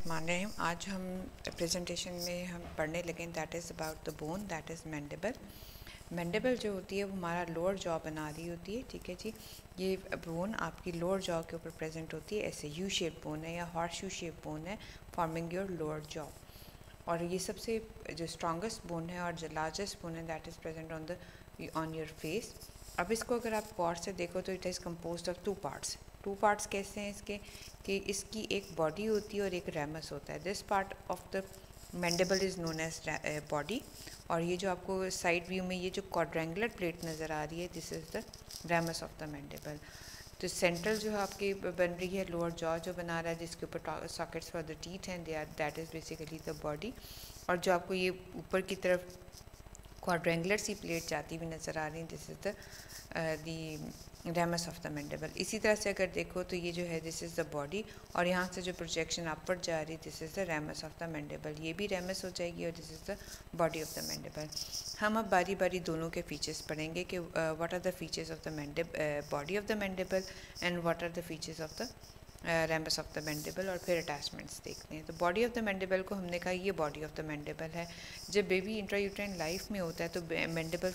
बिस्मिल्लाहिर्रहमानिर्रहीम। आज हम प्रेजेंटेशन में हम पढ़ने लगे that is about the bone that is mandible. Mandible जो होती है वो हमारा लोअर जॉ बना रही होती है, ठीक है जी। ये बोन आपकी लोअर जॉ के ऊपर प्रेजेंट होती है, ऐसे यू शेप बोन है या हॉर्स यू शेप बोन है फॉर्मिंग योर लोअर जॉ। और ये सबसे जो स्ट्रॉन्गेस्ट बोन है और जो लार्जेस्ट बोन है that is present on your face. अब इसको अगर आप गौर से देखो तो it is composed of two parts कैसे हैं इसके कि इसकी एक बॉडी होती है और एक रैमस होता है। This part of the mandible is known as body, और ये जो आपको साइड व्यू में ये जो क्वाड्रेंगुलर प्लेट नज़र आ रही है this is the ramus of the mandible. तो सेंट्रल जो है आपकी बन रही है लोअर जॉ जो बना रहा है जिसके ऊपर सॉकेट्स फॉर द टीथ हैं, they are that is basically the body. और जो आपको ये ऊपर की तरफ क्वाड्रेंगुलर सी प्लेट जाती हुई नज़र आ रही है this is the ramus of the mandible. इसी तरह से अगर देखो तो ये जो है दिस इज़ द बॉडी, और यहाँ से जो प्रोजेक्शन अपवर्ड जा रही है this is the ramus of the mandible. ये भी रैमस हो जाएगी और this is the body of the mandible. हम अब बारी बारी दोनों के फीचर्स पढ़ेंगे कि what are the features of the body of the mandible and what are the features of the ramus of the mandible, और फिर अटैचमेंट्स देखते हैं। तो बॉडी ऑफ द मैंडिबल को हमने कहा ये बॉडी ऑफ द मैंडिबल है। जब बेबी इंट्रायूटेराइन लाइफ में होता है तो मैंडिबल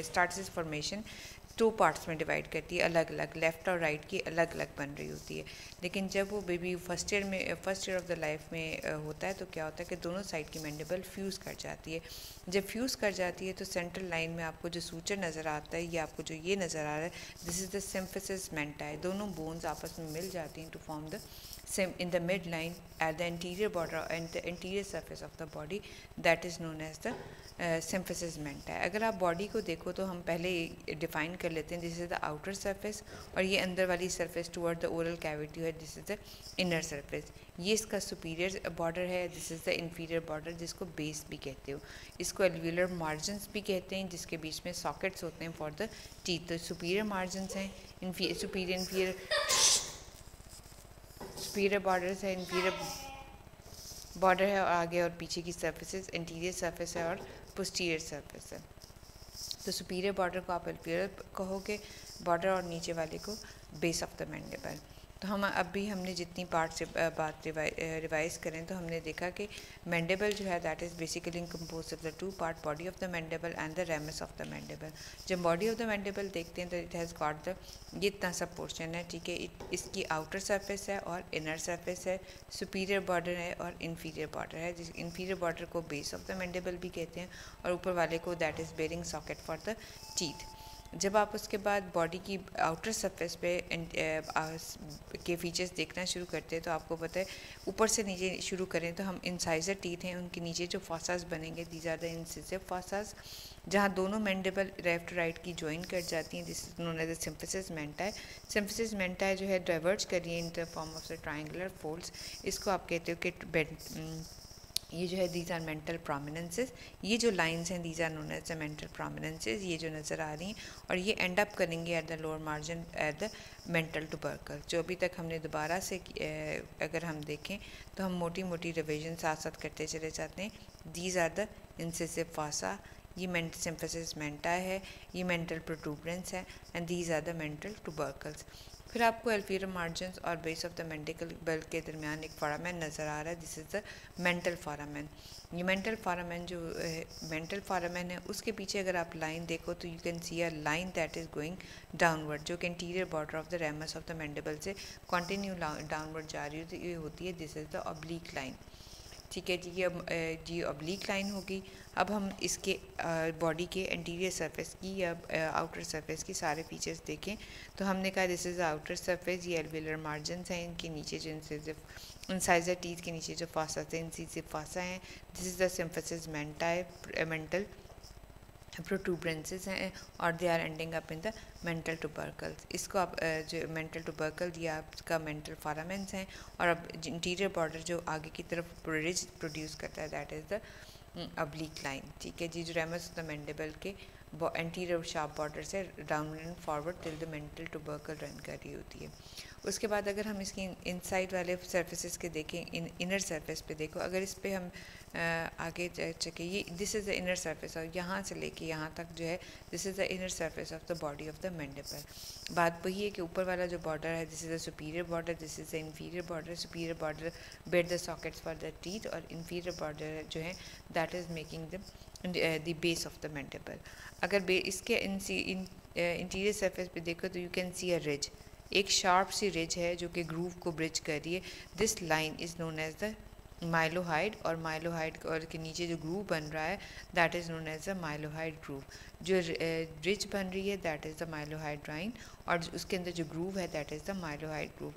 स्टार्ट्स इस फॉर्मेशन टू पार्ट्स में डिवाइड करती है, अलग अलग लेफ़्ट और राइट की अलग अलग बन रही होती है। लेकिन जब वो baby first year of the life में होता है तो क्या होता है कि दोनों साइड की मैंडिबल फ्यूज़ कर जाती है। जब फ्यूज़ कर जाती है तो सेंट्रल लाइन में आपको जो सूचर नज़र आता है, ये आपको जो ये नज़र आ रहा है this is the symphysis menti. दोनों बोन्स आपस में मिल जाती हैं to form the in the midline at the anterior border and the anterior surface of the body that is known as the symphysis menta। अगर आप बॉडी को देखो तो हम पहले डिफाइन कर लेते हैं this is the outer surface, और ये अंदर वाली surface toward the oral cavity है this is the inner surface. ये इसका सुपीरियर बॉर्डर है, this is the inferior border जिसको बेस भी कहते हो। इसको एल्वियुलर मार्जिन्स भी कहते हैं जिसके बीच में सॉकेट्स होते हैं फॉर द टीथ। तो सुपीरियर मार्जिन्स हैं, सुपीरियर बॉर्डर्स है, इंफीरियर बॉर्डर है, और आगे और पीछे की सर्फेसेस इंटीरियर सरफेस है और पोस्टीरियर सरफेस है। तो सुपीरियर बॉर्डर को आप एल्वियुलर कहोगे बॉर्डर, और नीचे वाले को बेस ऑफ द मैंडिबल। तो हम अभी हमने जितनी पार्ट से बात रिवाइज करें तो हमने देखा कि मैंडिबल जो है that is basically compose of the two part body of the mandible and the ramus of the mandible. जब बॉडी ऑफ द मैंडिबल देखते हैं तो इट हैज़ गॉट द ये इतना सा पोर्शन है, ठीक है। इसकी आउटर सरफेस है और इनर सरफेस है, सुपीरियर बॉर्डर है और इन्फीरियर बॉर्डर है। जिस इन्फीरियर बॉर्डर को बेस ऑफ द मैंडिबल भी कहते हैं, और ऊपर वाले को that is bearing socket for the teeth. जब आप उसके बाद बॉडी की आउटर सरफेस पे के फीचर्स देखना शुरू करते हैं तो आपको पता है ऊपर से नीचे शुरू करें तो हम इंसाइजर टीथ हैं उनके नीचे जो फॉसास बनेंगे these are the incisive fossas, जहाँ दोनों मैंडिबल लेफ्ट राइट की ज्वाइन कर जाती हैं। This is known as the symphysis menti. Symphysis menti जो है डाइवर्ज करिए in the form of the triangular folds. इसको आप कहते हो कि ये जो है दीज आर मेंटल प्रोमिनेंसेस। ये जो लाइंस हैं these are known as the mental prominences, ये जो नज़र आ रही हैं, और ये एंड अप करेंगे at the lower margin at the mental tubercle. जो अभी तक हमने दोबारा से अगर हम देखें तो हम मोटी मोटी रिविजन साथ साथ करते चले जाते हैं। These are the incisive fossa, ये मेंटल सिम्फिसिस मेंटा है, ये मेंटल प्रोटूबरेंस है, and these are the mental tubercles. फिर आपको एल्फियर मार्जिन्स और बेस ऑफ द मैंडिबल के दरमियान एक फोरामेन नज़र आ रहा है, this is the mental foramen. ये मेंटल फोरामेन जो मेंटल फोरामेन है उसके पीछे अगर आप लाइन देखो तो you can see a line that is going downward, जो कि interior border of the ramus of the mandible से कंटिन्यू डाउनवर्ड जा रही होती है, this is the oblique line, ठीक है जी। ये ऑब्लिक लाइन होगी। अब हम इसके बॉडी के एंटीरियर सरफेस की या आउटर सरफेस की सारे फीचर्स देखें तो हमने कहा दिस इज़ आउटर सरफेस, ये एल्वियुलर मार्जिन्स हैं, इनके नीचे जो इंसाइजर टीथ के नीचे जो फासा थे इंसिसिव फासा हैं, this is the symphysis menti है, मेंटल प्रोटूबरेंसेस हैं, और they are ending up in the mental tubercles. इसको आप जो मेंटल टुबरकल ये आपका मेंटल फोरामेंस हैं, और अब इंटीरियर बॉर्डर जो आगे की तरफ रिज प्रोड्यूस करता है that is the oblique line, ठीक है जी। जो रैमस ऑफ द मैंडिबल के एंटीरियर शार्प बॉर्डर से downward and forward till the mental tubercle run कर रही होती है। उसके बाद अगर हम इसकी इनसाइड वाले सरफेसेस के देखें, इनर सरफेस पे देखो, अगर इस पे हम आगे चके, ये this is the inner surface और यहाँ से लेके यहाँ तक जो है this is the inner surface of the body of the mandible. बात वही है कि ऊपर वाला जो बॉर्डर है this is the superior border, this is the inferior border. Superior border bed the sockets for the teeth और इंफीरियर बॉर्डर जो है that is making the base of the mandible. अगर इसके इंटीरियर सरफेस पे देखो तो you can see a ridge, एक sharp सी रिज है जो कि ग्रूव को ब्रिज कर रही है। This line is known as the mylohyoid, और माइलोहाइड और के नीचे जो ग्रूव बन रहा है that is known as the mylohyoid groove. जो रिज बन रही है that is the mylohyoid line, और उसके अंदर जो ग्रूव है that is the mylohyoid groove.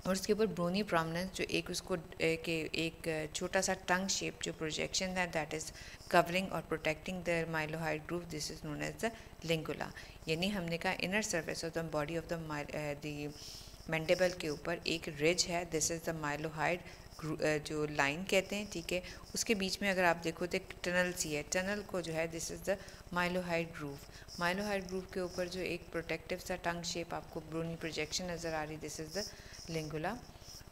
और उसके ऊपर ब्रोनी प्रोमिनेंस जो एक उसको एक छोटा सा टंग शेप जो प्रोजेक्शन है दैट इज़ कवरिंग और protecting the mylohyoid groove, this is known as the lingula. यानी हमने कहा inner surface of the body of the mandible के ऊपर एक रिज है, दिस इज़ द माइलोहाइड जो लाइन कहते हैं, ठीक है। उसके बीच में अगर आप देखो तो एक टनल सी है, टनल को जो है this is the mylohyoid groove. Mylohyoid groove के ऊपर जो एक प्रोटेक्टिव सा टंग शेप आपको ब्रोनी प्रोजेक्शन नज़र आ रही, दिस इज़ द लिंगुला।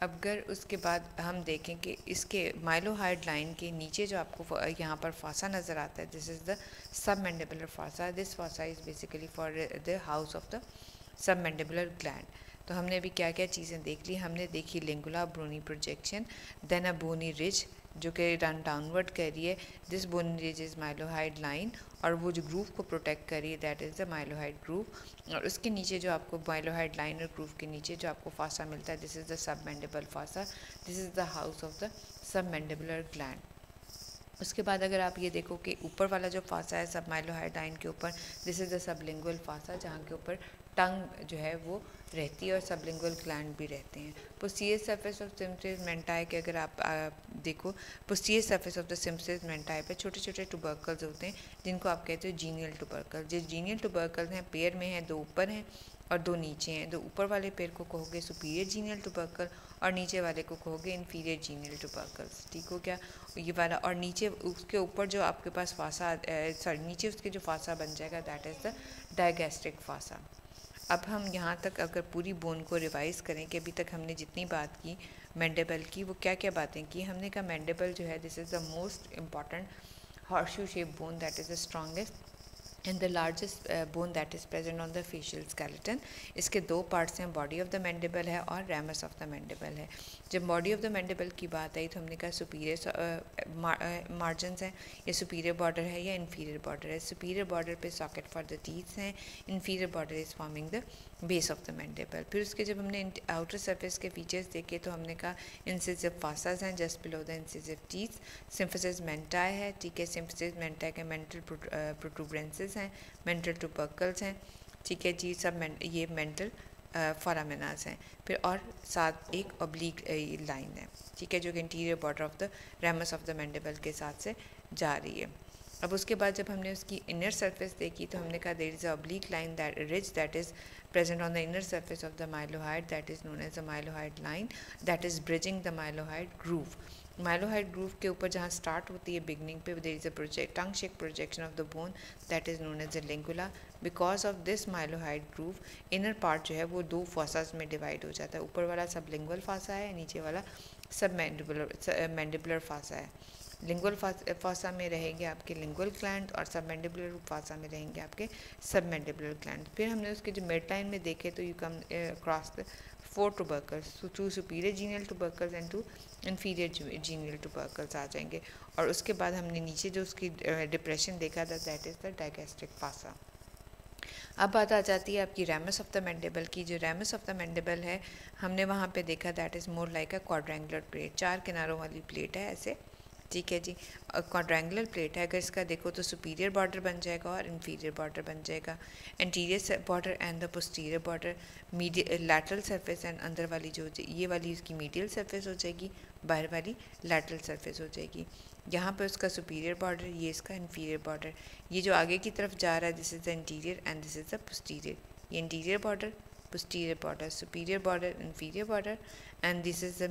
अगर उसके बाद हम देखें कि इसके माइलोहाइड लाइन के नीचे जो आपको यहाँ पर फासा नज़र आता है this is the sub mandibular fossa. This fossa is basically for the house of the submandibular gland. तो हमने अभी क्या क्या चीज़ें देख ली, हमने देखी लिंगुला, bony projection, then a bony ridge जो कि रन डाउनवर्ड कर रही है, this bony ridge is mylohyoid line, और वो जो ग्रूव को प्रोटेक्ट कर रही है that is the mylohyoid groove. और उसके नीचे जो आपको माइलोहाइड लाइन और ग्रूव के नीचे जो आपको फासा मिलता है this is the sub mandible fossa, this is the house of the submandibular gland. उसके बाद अगर आप ये देखो कि ऊपर वाला जो फासा है सब माइलोहाइड लाइन के ऊपर this is the sublingual fossa, जहाँ के ऊपर टंग जो है वो रहती है और सबलिंगुअल ग्लैंड भी रहते हैं। Posterior surface of symphysis menti के अगर आप देखो, posterior surface of the symphysis menti पे छोटे छोटे ट्यूबरकल्स होते हैं जिनको आप कहते हो जीनियल ट्यूबरकल। जो जीनियल ट्यूबरकल्स हैं पेयर में हैं, दो ऊपर हैं और दो नीचे हैं। दो ऊपर वाले पेयर को कहोगे सुपीरियर जीनियल ट्यूबरकल और नीचे वाले को कहोगे इन्फीरियर जीनियल ट्यूबरकल्स, ठीक हो क्या ये वाला। और नीचे उसके ऊपर जो आपके पास फासा नीचे उसके जो फासा बन जाएगा that is the digastric fossa. अब हम यहाँ तक अगर पूरी बोन को रिवाइज़ करें कि अभी तक हमने जितनी बात की मैंडिबल की, वो क्या क्या बातें की। हमने कहा मैंडिबल जो है this is the most important horseshoe shaped bone that is the strongest and the largest bone that is present on the facial skeleton. इसके दो पार्ट्स हैं, बॉडी ऑफ द मैंडिबल है और रैमस ऑफ द मैंडिबल है। जब body of the mandible की बात आई तो हमने कहा सुपीरियर मार्जिन्स हैं, ये सुपीरियर बॉर्डर है या इन्फीरियर बॉर्डर है। सुपीरियर बॉर्डर पे सॉकेट फॉर द टीथ हैं, inferior border is forming the base of the mandible. फिर उसके जब हमने आउटर सरफेस के फीचर्स देखे तो हमने कहा इंसिसिव फासाज हैं just below the incisive teeth, symphysis menti है, ठीक है। सिम्फिसिस मेंटाई के मेंटल प्रोटूबरेंसेस हैं, मेंटल ट्यूबरकल्स हैं, ठीक है जी। सब ये मेंटल फोरामिनास हैं। फिर और साथ एक ऑब्लिक लाइन है, ठीक है, जो कि interior border of the ramus of the mandible के साथ से जा रही है। अब उसके बाद जब हमने उसकी इनर सरफेस देखी तो हमने कहा there is a oblique line that ridge that is present on the inner surface of the mylohyoid that is known as the mylohyoid line that is bridging the mylohyoid groove. Mylohyoid groove के ऊपर जहाँ start होती है beginning पे there is a tongue shape projection of the bone that is known as a lingula. Because of this mylohyoid groove inner part जो है वो दो फासास में डिवाइड हो जाता है, ऊपर वाला सब लिंगुअल फासा है, नीचे वाला सब मैंडिबुलर फासा है। लिंगुअल फासा में रहेंगे आपके लिंगुअल ग्लैंड और सब मैंडिबुलर फासा में रहेंगे आपके सब मैंडिबुलर ग्लैंड। फिर हमने उसके जो मिड लाइन में देखे तो you come cross the 4 tubercles, two superior genial tubercles and two inferior genial tubercles आ जाएंगे। और उसके बाद हमने नीचे जो उसकी डिप्रेशन देखा था that is the digastric fossa. अब बात आ जाती है आपकी रैमस ऑफ द मैंडिबल की। जो रैमस ऑफ द मैंडिबल है हमने वहाँ पे देखा that is more like a quadrangular plate, 4 किनारों वाली प्लेट है ऐसे, ठीक है जी। क्वाड्रेंगुलर प्लेट है, अगर इसका देखो तो सुपीरियर बॉर्डर बन जाएगा और इन्फीरियर बॉर्डर बन जाएगा। Anterior border and the posterior border, lateral surface and अंदर वाली जो ये वाली इसकी मीडियल सरफेस हो जाएगी, बाहर वाली लैटरल सरफेस हो जाएगी। यहाँ पे उसका सुपीरियर बॉर्डर, ये इसका इन्फीरियर बॉर्डर। ये जो आगे की तरफ जा रहा है this is the interior and this is the posterior. ये interior border, posterior border, superior border, inferior border and this is the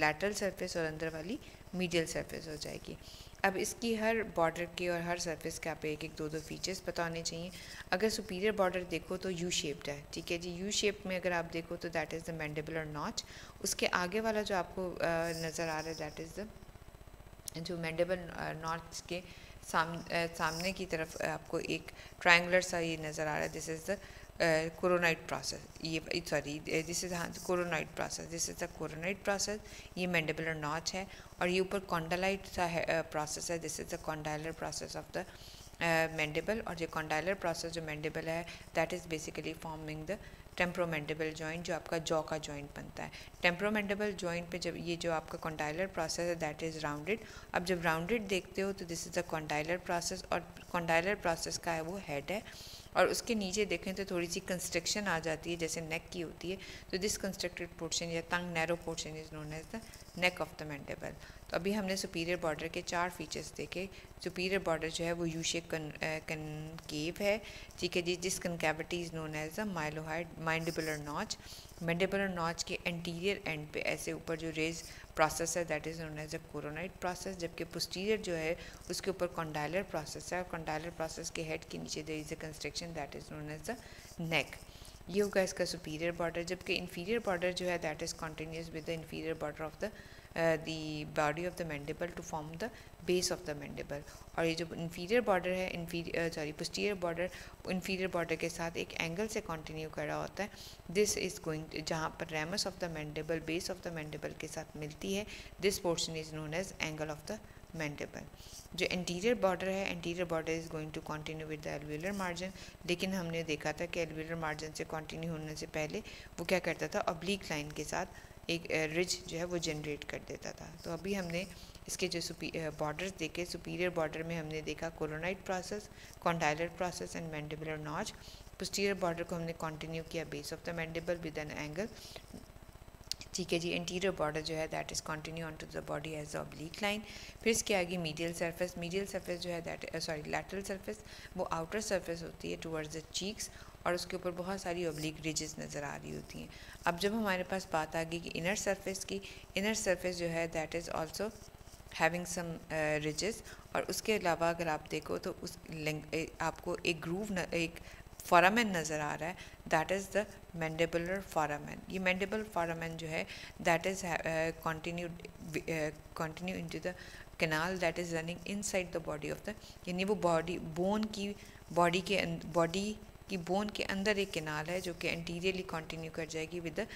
lateral surface और अंदर वाली medial surface हो जाएगी। अब इसकी हर बॉर्डर के और हर सरफेस के आप एक एक दो दो फीचर्स पता होने चाहिए। अगर सुपीरियर बॉर्डर देखो तो यू शेप्ड है, ठीक है जी। यू शेप में अगर आप देखो तो that is the mandibular notch. उसके आगे वाला जो आपको नज़र आ रहा है दैट इज़ द जो मैंडिबल नॉच के सामने की तरफ आपको एक ट्रायंगुलर सा ये नज़र आ रहा है। This is the coronoid process, ये सॉरी दिस इज़ हाँ coronoid process, this is the coronoid process. ये मैंडिबुलर नॉच है और ये ऊपर कॉन्डालाइट सा है प्रोसेस है। This is the condylar process of the mandible. और जो कॉन्डाइलर प्रोसेस जो मैंडिबल है that is basically forming the temporomandibular joint, जो आपका जॉ का जॉइंट बनता है। टेम्प्रोमैंडिबल जॉइंट पे जब ये जो आपका कॉन्डाइलर प्रोसेस है दैट इज़ राउंडेड। अब जब राउंडेड देखते हो तो this is the condylar process, और कॉन्डाइलर प्रोसेस का है वो हेड है। और उसके नीचे देखें तो थोड़ी सी कंस्ट्रक्शन आ जाती है जैसे नेक की होती है। तो दिस कंस्ट्रक्टेड पोर्शन या तंग narrow portion is known as the neck of the mandible. तो अभी हमने सुपीरियर बॉर्डर के 4 फीचर्स देखे। सुपीरियर बॉर्डर जो है वो यू शेप कनकेव है, ठीक है जी, जिस concavity is known as the mylohyoid mandibular notch. Mandibular notch के एंटीरियर एंड पे ऐसे ऊपर जो रेज प्रोसेस है that is known as the coronoid process, जबकि पोस्टीरियर जो है उसके ऊपर कॉन्डाइलर प्रोसेस है। और कॉन्डाइलर प्रोसेस के हेड के नीचे there is a construction that is known as the neck. ये होगा इसका सुपीरियर बॉर्डर। जबकि इन्फीरियर बॉर्डर जो है that is continuous with the inferior border of the body of the mandible to form the base of the mandible. और ये जो inferior border है पोस्टीरियर बॉर्डर इन्फीरियर बॉर्डर के साथ एक एंगल से कंटिन्यू कर रहा होता है। दिस इज़ गोइंग जहाँ पर ramus of the mandible base of the mandible के साथ मिलती है, this portion is known as angle of the mandible. जो एंटीरियर बॉर्डर है, anterior border is going to continue with the alveolar margin. लेकिन हमने देखा था कि एल्वियुलर मार्जिन से कंटिन्यू होने से पहले वो क्या करता था, ऑब्लिक लाइन के साथ एक रिज जो है वो जनरेट कर देता था। तो अभी हमने इसके जो बॉर्डर्स देखे, सुपीरियर बॉर्डर में हमने देखा coronoid process, condylar process and mandibular notch. Posterior border को हमने कंटिन्यू किया base of the mandible with an angle, ठीक है जी। इंटीरियर बॉर्डर जो है that is continue on to the body as the oblique line. फिर इसके आगे मीडियल सरफेस, मीडियल सरफेस जो है दैट लैटरल सरफेस, वो आउटर सरफेस होती है टुवर्ड्स द चीक्स, और उसके ऊपर बहुत सारी ऑब्लिक रिजेस नज़र आ रही होती हैं। अब जब हमारे पास बात आ गई कि इनर सरफेस की, इनर सरफेस जो है that is also having some ridges. और उसके अलावा अगर आप देखो तो उस आपको एक ग्रूव एक फोरामेन नज़र आ रहा है, that is the mandibular foramen. ये मैंडिबल फोरामेन जो है that is continue into the canal that is running inside the body of the, यानी वो बॉडी की बोन के अंदर एक कैनाल है जो कि एंटीरियरली कंटिन्यू कर जाएगी विद द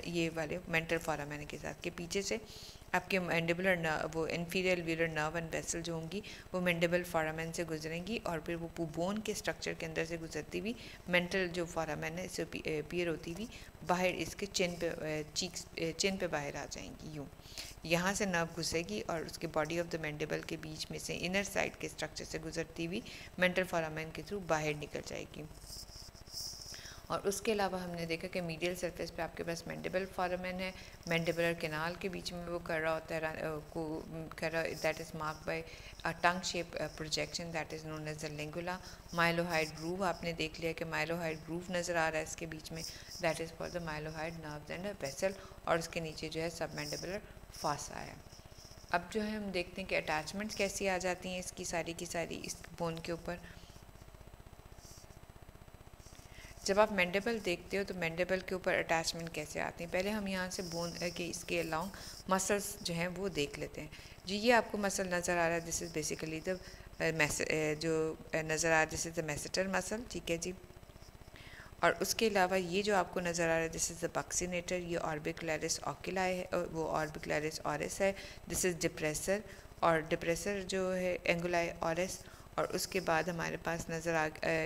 ये वाले मेंटल फोरामेन के साथ, के पीछे से आपके मैंडिबुलर वो इन्फीरियर एल्वियुलर नर्व एंड वेसल जो होंगी वो मैंडिबल फोरामेन से गुजरेंगी, और फिर वो बोन के स्ट्रक्चर के अंदर से गुजरती हुई मेंटल जो फोरामेन है इससे अपीयर होती हुई बाहर इसके चिन पे बाहर आ जाएंगी। यूँ यहाँ से नर्व घुसेगी और उसके बॉडी ऑफ द मैंडिबल के बीच में से इनर साइड के स्ट्रक्चर से गुजरती हुई मेंटल फोरामेन के थ्रू बाहर निकल जाएगी। और उसके अलावा हमने देखा कि मीडियल सरफेस पे आपके पास मैंडिबल फोरामेन है, मैंडिबुलर कैनाल के बीच में वो कर रहा होता है that is mark by a tongue shape projection that is known as the lingula. Mylohyoid groove आपने देख लिया कि माइलोहाइड ग्रूव नज़र आ रहा है इसके बीच में, that is for the mylohyoid nerves and vessel, और उसके नीचे जो है सब मैंडिबुलर फासा है। अब जो है हम देखते हैं कि अटैचमेंट्स कैसी आ जाती हैं इसकी सारी की सारी इस बोन के ऊपर। जब आप मैंडिबल देखते हो तो मैंडिबल के ऊपर अटैचमेंट कैसे आती हैं, पहले हम यहाँ से बोन के इसके अलाउंग मसल्स जो हैं वो देख लेते हैं जी। ये आपको मसल नज़र आ रहा है, दिस इज़ बेसिकली द जो नज़र आ रहा है this is the masseter muscle, ठीक है जी। और उसके अलावा ये जो आपको नज़र आ रहा है दिस इज़ द बक्सिनेटर, ये ऑर्बिकुलरिस ऑक्यूलाई है, और वो ऑर्बिकुलरिस ऑरिस है, दिस इज़ डिप्रेसर, और डिप्रेसर जो है एंगुलाई ऑरिस। और उसके बाद हमारे पास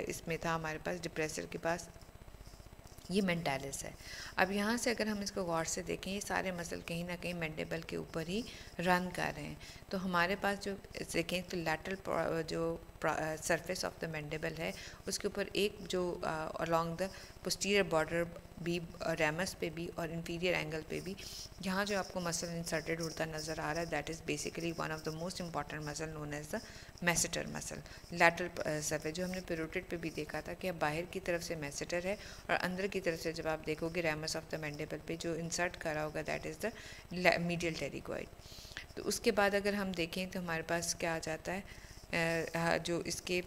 इसमें था हमारे पास डिप्रेसर के पास ये मेंटालिस है। अब यहाँ से अगर हम इसको गौर से देखें ये सारे मसल कहीं ना कहीं मैंडिबल के ऊपर ही रन कर रहे हैं। तो हमारे पास जो देखें तो लैटरल जो सरफेस ऑफ द मैंडिबल है उसके ऊपर एक जो अलोंग द पोस्टीरियर बॉर्डर भी, रैमस पे भी और इंफीरियर एंगल पे भी यहाँ जो आपको मसल इंसर्टेड होता नज़र आ रहा है, that is basically one of the most important muscle known as the masseter muscle. Lateral surface जो हमने पेरोटिड पे भी देखा था कि अब बाहर की तरफ से मैसेटर है और अंदर की तरफ से जब आप देखोगे रैमस ऑफ द मैंडिबल पे जो इंसर्ट करा होगा that is the medial pterygoid. तो उसके बाद अगर हम देखें तो हमारे पास क्या आ जाता है, जो इसके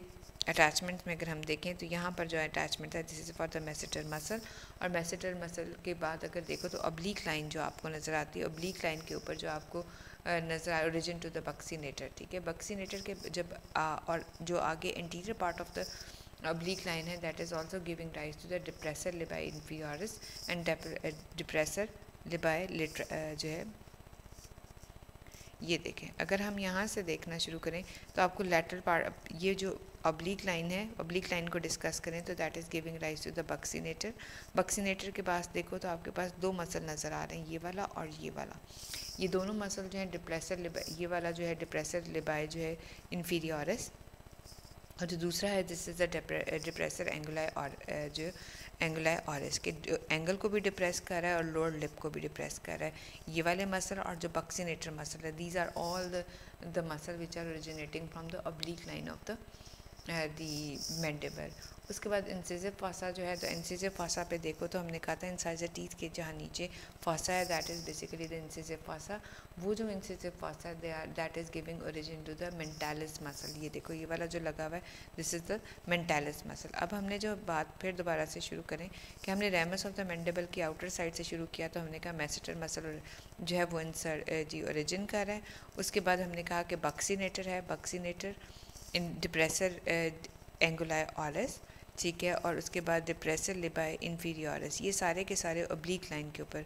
अटैचमेंट्स में अगर हम देखें तो यहाँ पर जो अटैचमेंट है this is for the masseter muscle. और मैसेटर मसल के बाद अगर देखो तो ऑब्लिक लाइन जो आपको नज़र आती है, ऑब्लिक लाइन के ऊपर जो आपको नज़र आए ओरिजिन टू द बक्सीनेटर, ठीक है। बक्सीनेटर के जब और जो आगे interior part of the oblique line है that is also giving rise to the depressor labii inferioris and depressor labii जो है ये देखें। अगर हम यहाँ से देखना शुरू करें तो आपको लैटरल पार्ट, ये जो ऑब्लिक लाइन है, ऑब्लिक लाइन को डिस्कस करें तो that is giving rise to the buccinator. Buccinator के पास देखो तो आपके पास दो मसल नज़र आ रहे हैं, ये वाला और ये वाला। ये दोनों मसल जो है डिप्रेसर लिबाई, ये वाला जो है डिप्रेसर लिबाई जो है इन्फीरियोरिस, और जो दूसरा है दिस इज़ द डिप्रेसर एंगुलाई और जो एंगुलाई ऑरिस के एंगल को भी डिप्रेस कर रहा है और लोअर लिप को भी डिप्रेस कर रहा है। ये वाले मसल और जो बक्सीनेटर मसल है, these are all the muscle which are originating from the oblique line of the mandible. उसके बाद इंसिसिव फॉसा जो है, तो इंसिसिव फॉसा पे देखो तो हमने कहा था इंसाइजर टीथ के जहाँ नीचे फॉसा है that is basically the incisive fossa. वो जो इंसिसिव फॉसा है that is giving origin to the mentalis muscle. ये देखो ये वाला जो लगा हुआ है this is the mentalis muscle. अब हमने जो बात फिर दोबारा से शुरू करें कि हमने रैमस ऑफ द मैंडिबल की आउटर साइड से शुरू किया, तो हमने कहा मैसेटर मसल जो है वो जी ओरिजिन कर रहा है। उसके बाद हमने कहा कि बक्सीनेटर है, बक्सीनेटर इन डिप्रेसर एंगुलाई ऑरिस, ठीक है। और उसके बाद डिप्रेसर लिबाई इन्फीरियोरिस, ये सारे के सारे ऑब्लिक लाइन के ऊपर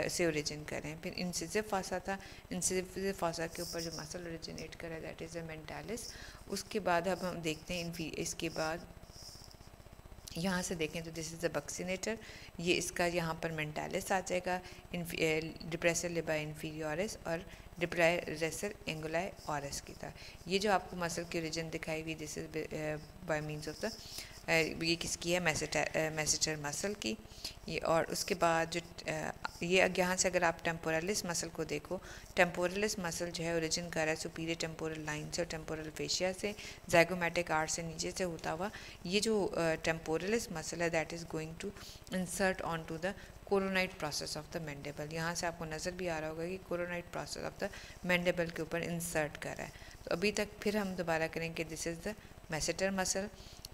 से ओरिजिन कर रहे हैं। फिर इंसिसिव फॉसा था, इंसिसिव फॉसा के ऊपर जो मसल ओरिजिनेट कर रहा है दैट इज़ अ मेंटालिस। उसके बाद अब हम देखते हैं इसके बाद यहाँ से देखें तो दिस इज़ द बक्सीनेटर, ये इसका यहाँ पर मेंटालिस आ जाएगा, डिप्रेसर लिबाई इन्फीरियोरिस और डिप्रेसर एंगुलाई ऑरिस की था। ये जो आपको मसल की ओरिजिन दिखाई हुई this is by means of the ये किसकी है, मैसेटर मसल की। ये और उसके बाद जो ये यहाँ से अगर आप टेम्पोरलिस मसल को देखो, टेम्पोरलिस मसल जो है ओरिजिन कर रहा है सुपीरियर टेम्पोरल लाइन से और टेम्पोरल फेशिया से, ज़ाइगोमैटिक आर्ट से नीचे से होता हुआ। ये जो टेम्पोरलिस मसल है that is going to insert on to the coronoid process of the mandible. यहाँ से आपको नज़र भी आ रहा होगा कि coronoid process of the mandible के ऊपर इंसर्ट कर रहा है। तो अभी तक फिर हम दोबारा करेंगे this is the masseter muscle,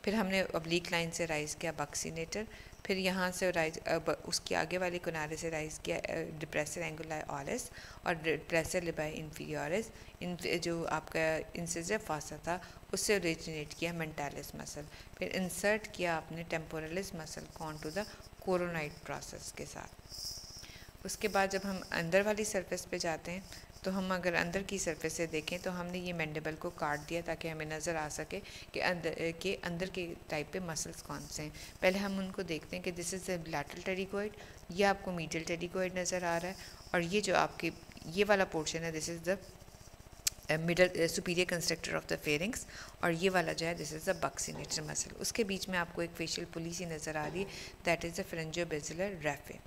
फिर हमने ऑब्लिक लाइन से राइज़ किया बक्सीनेटर, फिर यहाँ से राइज उसके आगे वाले किनारे से राइज़ किया डिप्रेसर एंगुलाई ऑरिस और डिप्रेसर लिबाई इन्फीरियोरिस। इन जो आपका इंसिसिव फॉसा था उससे ओरिजिनेट किया मेंटालिस मसल, फिर इंसर्ट किया आपने टेम्पोरलिस मसल को on to the coronoid process के साथ। उसके बाद जब हम अंदर वाली सरफेस पे जाते हैं तो हम अगर अंदर की सरफेस से देखें तो हमने ये मैंडिबल को काट दिया ताकि हमें नज़र आ सके कि अंदर के टाइप पे मसल्स कौन से हैं। पहले हम उनको देखते हैं कि this is the lateral pterygoid, ये आपको मीडियल टेरिगोइड नज़र आ रहा है, और ये जो आपके ये वाला पोर्शन है this is the middle superior constructor of the pharynx, और ये वाला जो है this is the buccinator muscle. उसके बीच में आपको एक फेशियल पुली सी नज़र आ रही है दैट इज़ द फ्रेंजियोबेसिलर रैफे।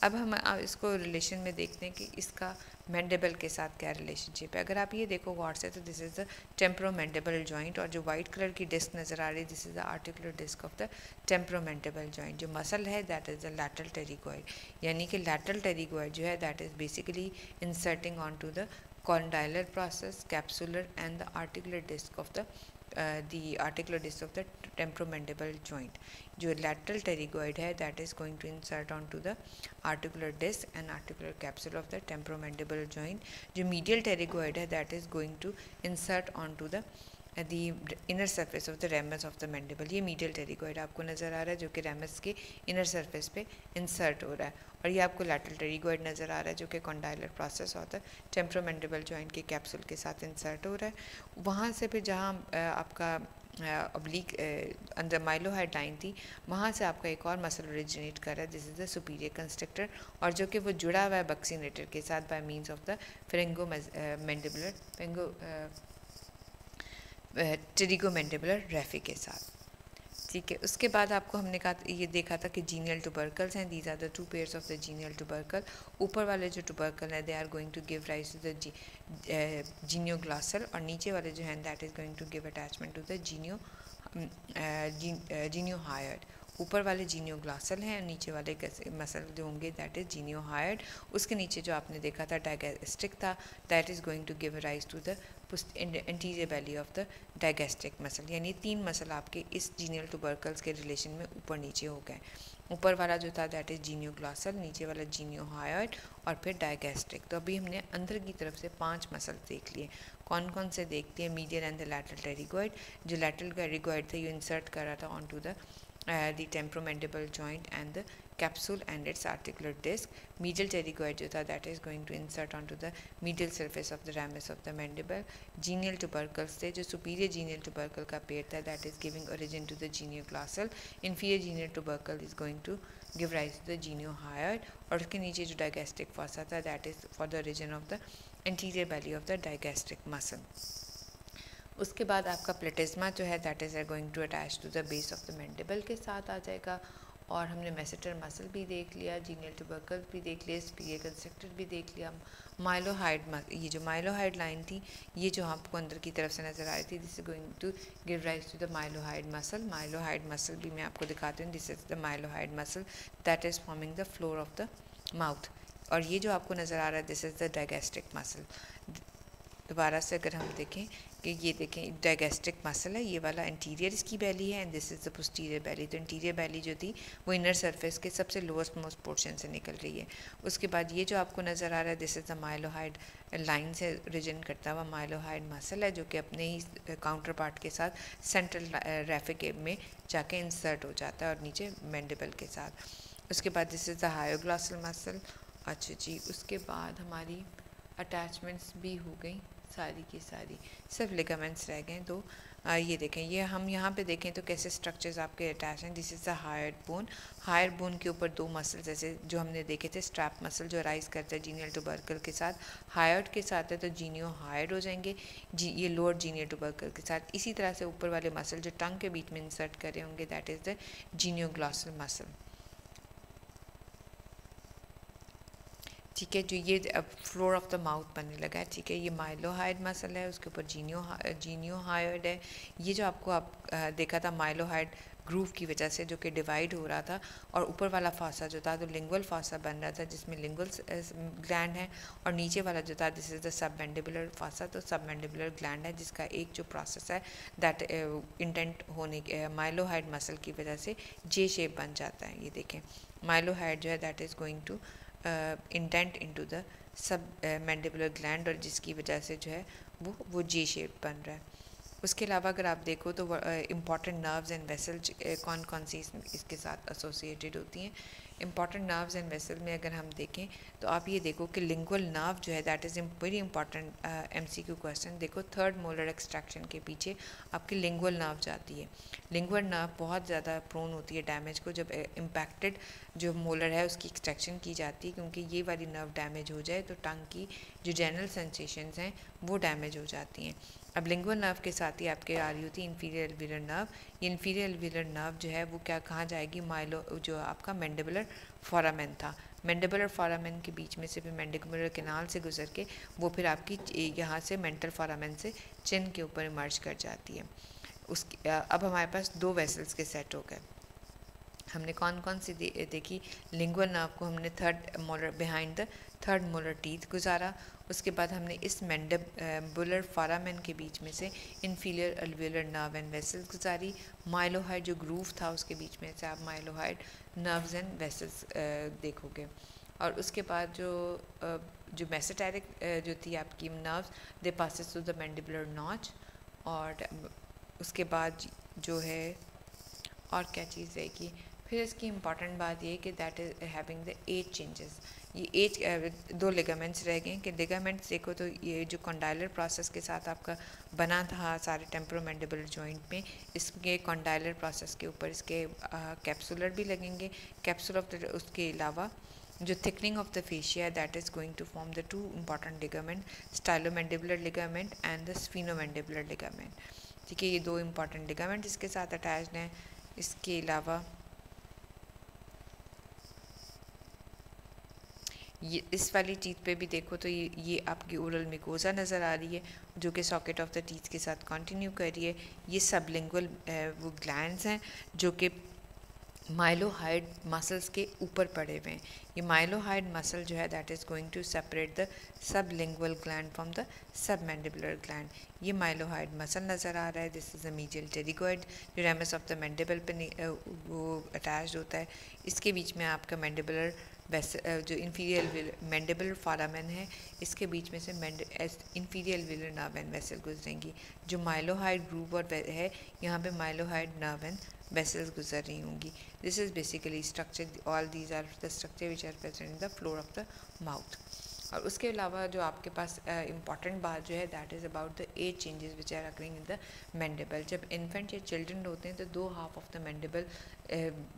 अब हम इसको रिलेशन में देखते हैं कि इसका मैंडिबल के साथ क्या रिलेशनशिप है। अगर आप ये देखो गौर से तो this is the temporomandibular joint, और जो वाइट कलर की डिस्क नज़र आ रही है this is the articular disc of the temporomandibular joint. जो मसल है that is the lateral pterygoid, यानी कि लैटरल टेरिगोइड जो है that is basically inserting on to the condylar process, capsular and the articular disc of the temporomandibular joint. जो lateral pterygoid है that is going to insert onto the articular disc and articular capsule of the temporomandibular joint. जो medial pterygoid है that is going to insert onto the inner surface of the ramus of the mandible. ये medial pterygoid आपको नज़र आ रहा है जो कि ramus के inner surface पे insert हो रहा है, और ये आपको lateral pterygoid नज़र आ रहा है जो कि condylar process होता है temporomandibular joint के कैप्सूल के साथ इंसर्ट हो रहा है। वहाँ से फिर जहाँ आपका ऑब्लिक अंदर माइलोहाइड लाइन थी वहाँ से आपका एक और मसल ओरिजिनेट कर रहा है this is the superior constructor, और जो कि वो जुड़ा हुआ है बक्सीनेटर के साथ बाय मीन्स ऑफ द टेरिगोमैंडिबुलर रेफी के साथ। ठीक है, उसके बाद आपको हमने कहा ये देखा था कि जीनियल टुबर्कल्स हैं, these are the two pairs of the genial tubercle. ऊपर वाले जो टुबर्कल हैं they are going to give rise to the genioglossal, और नीचे वाले जो हैं that is going to give attachment to the geniohyoid. ऊपर वाले जीनियोग्लॉसल हैं, नीचे वाले मसल जो होंगे दैट इज़ जीनियोहायड। उसके नीचे जो आपने देखा था डायगेस्टिक था, that is going to give rise to the anterior belly of the digastric muscle. यानी 3 मसल आपके इस जीनियल टुबर्कल्स के रिलेशन में ऊपर नीचे हो गए। ऊपर वाला जो था दैट इज़ जीनियोग्लॉसल, नीचे वाला जीनियोहायड, और फिर डायगेस्ट्रिक। तो अभी हमने अंदर की तरफ से 5 मसल देख लिए। कौन कौन से देखते हैं? Medial and the lateral pterygoid. जो लैटरल टेरिगोइड था ये इंसर्ट कर रहा था on to the temporomandible joint and the capsule and its articular disc. Medial pterygoid जो था that is going to insert onto the medial surface of the ramus of the mandible. Genial tubercles थे, जो superior genial tubercle का पेड़ था that is giving origin to the genioglossal. Inferior genial tubercle is going to give rise to the geniohyoid, और उसके नीचे जो digastric fossa था that is for the origin of the anterior belly of the digastric muscle. उसके बाद आपका platysma जो है that is going to attach to the base of the mandible के साथ आ जाएगा। और हमने मेसेटर मसल भी देख लिया, जीनियल ट्यूबरकल भी देख लिया, स्पीरियर कंस्ट्रक्टर भी देख लिया। माइलोहाइड, ये जो माइलोहाइड लाइन थी ये जो आपको अंदर की तरफ से नज़र आ रही थी, this is going to give rise to the mylohyoid muscle. Mylohyoid muscle भी मैं आपको दिखाती हूँ, this is the mylohyoid muscle that is forming the floor of the mouth. और ये जो आपको नज़र आ रहा है this is the digastric muscle. दोबारा से अगर हम देखें कि ये देखें डायगेस्ट्रिक मसल है, ये वाला इंटीरियर इसकी बैली है and this is the posterior belly. तो इंटीरियर बैली जो थी वो इनर सरफेस के सबसे लोएस्ट मोस्ट पोर्शन से निकल रही है। उसके बाद ये जो आपको नज़र आ रहा है this is the mylohyoid line से ओरिजिन करता हुआ माइलोहाइड मसल है, जो कि अपने ही काउंटर पार्ट के साथ सेंट्रल रैफिक में जाके इंसर्ट हो जाता है और नीचे मैंडिबल के साथ। उसके बाद दिस इज़ द हायोग्लॉसल मसल। अच्छा जी, उसके बाद हमारी अटैचमेंट्स भी हो गई सारी की सारी, सिर्फ लिगामेंट्स रह गए। तो ये देखें, ये हम यहाँ पे देखें तो कैसे स्ट्रक्चर्स आपके अटैच हैं। This is the hyoid bone. Hyoid bone के ऊपर 2 मसल जैसे जो हमने देखे थे, स्ट्रैप मसल जो राइज करता है जीनियल टुबर्कल के साथ, हायर्ड के साथ है तो जीनियो हायर्ड हो जाएंगे ये लोअर जीनियल टुबर्कल के साथ। इसी तरह से ऊपर वाले मसल जो टंग के बीच में इंसर्ट कर रहे होंगे दैट इज़ द जीनियोग्लॉसल मसल। ठीक है, जो ये अब फ्लोर ऑफ द माउथ बनने लगा है। ठीक है, ये माइलोहाइड मसल है, उसके ऊपर जीनियोहायोइड है। ये जो आपको देखा था माइलोहाइड ग्रूव की वजह से जो कि डिवाइड हो रहा था, और ऊपर वाला फासा जो था तो लिंगुअल फासा बन रहा था जिसमें लिंगुअल ग्लैंड है, और नीचे वाला जो था this is the submandibular fossa. तो सबमैंडिबुलर ग्लैंड है जिसका एक जो प्रोसेस है दैट इंटेंट होने के माइलोहाइड मसल की वजह से जे शेप बन जाता है। ये देखें, माइलोहाइड जो है that is going to indent into the submandibular gland, और जिसकी वजह से जो है वो जे शेप बन रहा है। उसके अलावा अगर आप देखो तो इम्पॉर्टेंट नर्व्स एंड वेसल कौन कौन सी इसके साथ एसोसिएटेड होती हैं। इम्पॉर्टेंट नर्व्स एंड वेसल में अगर हम देखें तो आप ये देखो कि लिंगुअल नर्व जो है that is very important MCQ question. देखो, थर्ड मोलर एक्सट्रैक्शन के पीछे आपकी लिंगुअल नर्व जाती है। लिंगुअल नर्व बहुत ज़्यादा प्रोन होती है डैमेज को जब इम्पैक्टेड जो मोलर है उसकी एक्सट्रैक्शन की जाती है, क्योंकि ये वाली नर्व डैमेज हो जाए तो टंग की जो जनरल सेंसेशंस हैं वो डैमेज हो जाती हैं। अब लिंगुअल नर्व के साथ ही आपके आ रही होती है इन्फीरियर एल्वियुलर नर्व। ये इन्फीरियर एल्वियुलर नर्व जो है वो कहाँ जाएगी, माइलो जो आपका मैंडिबुलर फोरामेन था, मैंडिबुलर फोरामेन के बीच में से फिर मैंडिबुलर कैनाल से गुजर के वो फिर आपकी यहाँ से मेंटल फोरामेन से चिन के ऊपर इमर्ज कर जाती है। उसकी अब हमारे पास 2 वेसल्स के सेट हो गए। हमने कौन कौन सी देखी, लिंगुअल नर्व को हमने third molar behind the third molar teeth गुजारा। उसके बाद हमने इस मैंडिबुलर फोरामेन के बीच में से इन्फीरियर एल्वियुलर नर्व एंड वेसल्स गुजारी। माइलोहाइड जो ग्रूव था उसके बीच में से आप माइलोहाइड नर्व्स एंड वेसल्स देखोगे। और उसके बाद जो मेसेटेरिक जो थी आपकी nerves they passes through the mandibular notch. और उसके बाद जो है और क्या चीज़ रहेगी, फिर इसकी इम्पॉर्टेंट बात ये कि that is having the age changes. ये एज 2 लिगामेंट्स रह गए कि लिगामेंट्स देखो तो ये जो कॉन्डाइलर प्रोसेस के साथ आपका बना था सारे टेम्पोरोमैंडिबुलर जॉइंट में, इसके कॉन्डाइलर प्रोसेस के ऊपर इसके कैप्सुलर भी लगेंगे। कैप्सुल ऑफ द उसके अलावा जो thickening of the fascia that is going to form the 2 important ligament, stylomandibular ligament and the sphenomandibular ligament. ठीक है। ये दो इम्पॉर्टेंट लिगामेंट इसके साथ अटैच्ड हैं। इसके अलावा ये इस वाली टीथ पे भी देखो तो ये आपकी ओरल मिकोजा नज़र आ रही है जो कि सॉकेट ऑफ द टीथ के साथ कंटिन्यू कर रही है। ये सबलिंगुअल वो ग्लैंड्स हैं जो कि माइलोहाइड मसल्स के ऊपर पड़े हुए हैं। ये माइलोहाइड मसल जो है that is going to separate the sublingual gland from the submandibular gland. ये माइलोहाइड मसल नज़र आ रहा है। This is a medial pterygoid जो रेमस ऑफ द मैंडिबल पे वो अटैच्ड होता है। इसके बीच में आपका मैंडिबुलर जो इंफीरियर मैंडिबुलर फोरामेन है, इसके बीच में से inferior alveolar nerve and vessel गुजरेंगी। जो माइलोहाइड ग्रूव और है यहाँ पे माइलोहाइड नर्व एंड वेसल्स गुजर रही होंगी। This is basically structure, all these are the structure which are present in the floor of the mouth. और उसके अलावा जो आपके पास इम्पॉर्टेंट बात जो है that is about the age changes which are occurring in the mandible. जब infant या चिल्ड्रन होते हैं तो दो हाफ ऑफ द मैंडिबल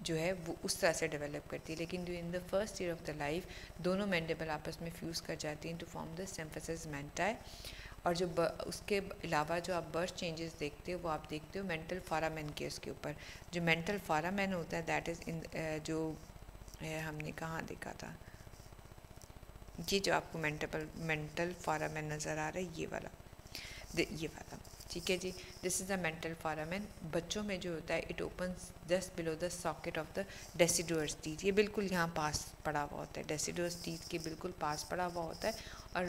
जो है वो उस तरह से डेवलप करती है, लेकिन during the first year of the life दोनों मैंडिबल आपस में फ्यूज़ कर जाती हैं to form the symphysis menti. और जो उसके अलावा जो आप बर्थ चेंजेस देखते हो वो आप देखते हो मेंटल फोरामेन के उसके ऊपर। जो मेंटल फोरामेन होता है दैट इज़ इन जो हमने कहाँ देखा था, ये जो आपको मेंटल फोरामेन नज़र आ रहा है ये वाला, ठीक है जी। This is the mental foramen. बच्चों में जो होता है it opens just below the socket of the deciduous teeth. ये बिल्कुल यहाँ पास पड़ा हुआ होता है, डेसिडुअर्स टीथ के बिल्कुल पास पड़ा हुआ होता है। और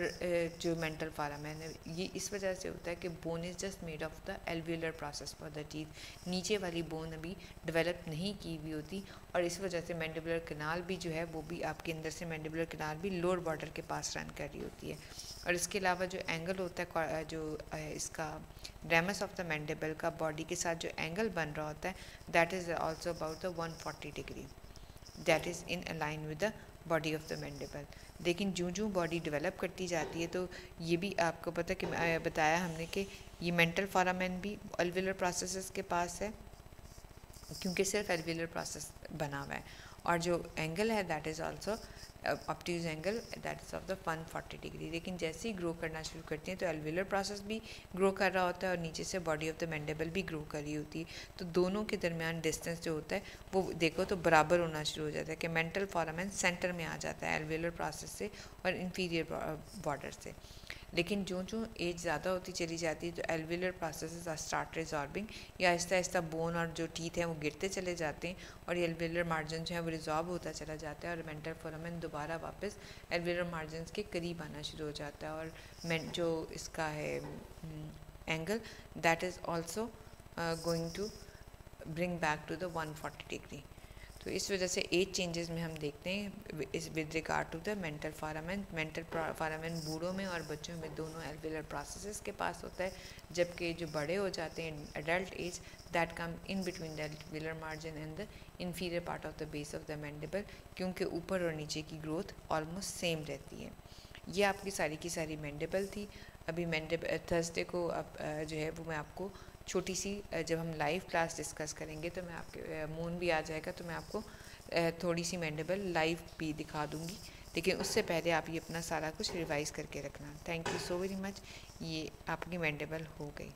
जो मेंटल फोरामेन है ये इस वजह से होता है कि bone is just made of the alveolar process for the teeth. नीचे वाली बोन अभी डेवलप नहीं की हुई होती और इस वजह से मैंडिबुलर कैनाल भी जो है वो भी आपके अंदर से मैंडिबुलर कैनाल भी लोअर बॉर्डर के पास रन कर रही होती है। और इसके अलावा जो एंगल होता है जो इसका रेमस ऑफ द मैंडिबल का बॉडी के साथ जो एंगल बन रहा होता है that is also about the 140 degree, that is in align with the body of the mandible. लेकिन जो बॉडी डेवलप करती जाती है तो ये भी आपको पता कि बताया हमने कि ये मेंटल फोरामेन भी एल्वियोलर प्रोसेसेस के पास है क्योंकि सिर्फ एल्वियोलर प्रोसेस बना हुआ है। और जो एंगल है that is also obtuse angle that is of the 140 degree. लेकिन जैसे ही ग्रो करना शुरू करती हैं तो एल्वियोलर प्रोसेस भी ग्रो कर रहा होता है और नीचे से बॉडी ऑफ द मैंडिबल भी ग्रो कर रही होती है। तो दोनों के दरमियान डिस्टेंस जो होता है वो देखो तो बराबर होना शुरू हो जाता है कि मेंटल फोरामेन सेंटर में आ जाता है एल्वियोलर प्रोसेस से और इंफीरियर बॉर्डर से। लेकिन जो एज ज़्यादा होती चली जाती है तो एल्वियोलर प्रोसेसेस आर स्टार्ट रिजॉर्बिंग, या आहिस्ता आहिस्ता बोन और जो टीथ हैं वो गिरते चले जाते हैं और एल्वियोलर मार्जिन जो है वो रिजॉर्ब होता चला जाता है और मेंटल फोरामेन दोबारा वापस एल्वियोलर मार्जिन के करीब आना शुरू हो जाता है। और जो इसका है angle that is also going to bring back to the 140 degree. तो इस वजह से एज चेंजेस में हम देखते हैं इस with regard to the mental foramen. Mental foramen बूढ़ों में और बच्चों में दोनों एल्वियोलर प्रोसेसेस के पास होता है, जबकि जो बड़े हो जाते हैं adult age that come in between the alveolar margin and the inferior part of the base of the mandible, क्योंकि ऊपर और नीचे की ग्रोथ ऑलमोस्ट सेम रहती है। ये आपकी सारी की सारी मैंडिबल थी। अभी थर्सडे को अब जो है वो मैं आपको छोटी सी जब हम लाइव क्लास डिस्कस करेंगे तो मैं आपके मून भी आ जाएगा तो मैं आपको थोड़ी सी मैंडिबल लाइव भी दिखा दूंगी, लेकिन उससे पहले आप ये अपना सारा कुछ रिवाइज़ करके रखना। Thank you so very much. ये आपकी मैंडिबल हो गई।